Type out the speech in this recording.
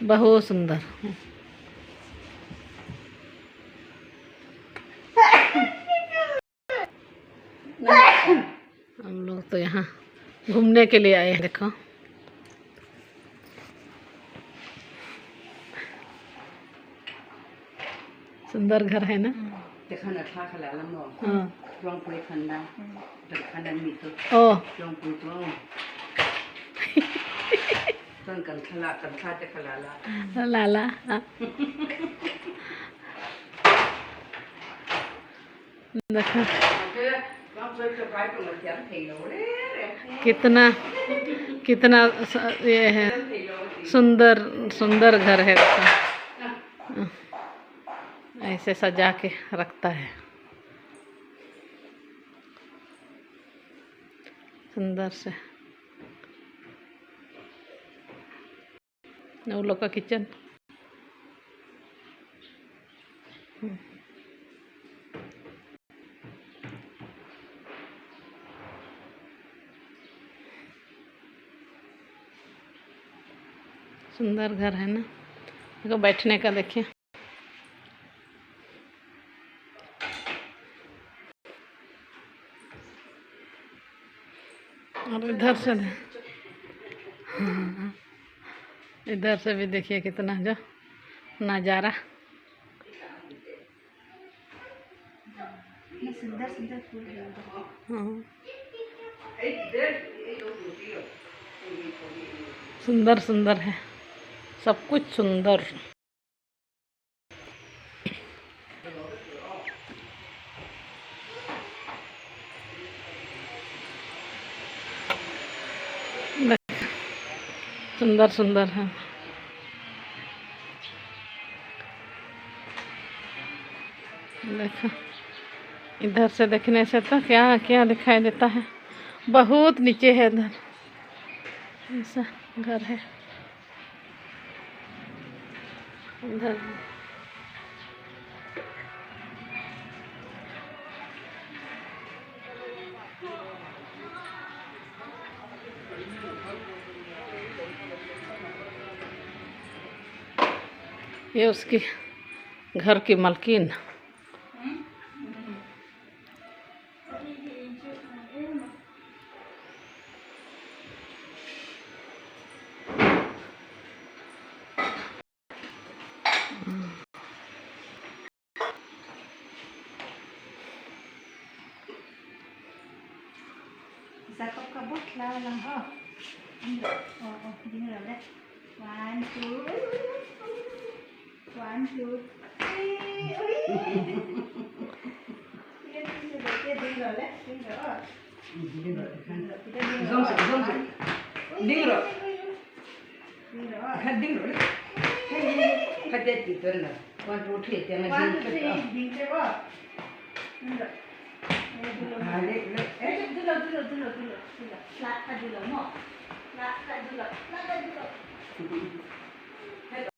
बहुत सुंदर। हम लोग तो यहाँ घूमने के लिए आए हैं। देखो सुंदर घर है ना। हाँ। ओ लाला हाँ। देखो कितना कितना ये है, सुंदर सुंदर घर है। देखो ऐसे सजा के रखता है, सुंदर से। वो लोग का किचन। सुंदर घर है ना। देखो बैठने का देखिए। और इधर से भी देखिए कितना जो नज़ारा। सुंदर सुंदर फूल है। सुंदर सुंदर है, सब कुछ सुंदर। सुंदर सुंदर है। देखो इधर से देखने से तो क्या क्या दिखाई देता है। बहुत नीचे है इधर, ऐसा घर है इधर। ये उसकी घर की मालकिन। Zakop kabut lah lang oh. Oh, gini lah deh. 1 2 1 2 3. Dia ding rồi đấy, ding rồi. Ding rồi. Kita ding rồi. Ding rồi. Ding rồi. Khát ding rồi. Khát chết thì tuần rồi. 1 2 3 tiếng là ding rồi. Ding rồi. Dulu. Lah, dulu.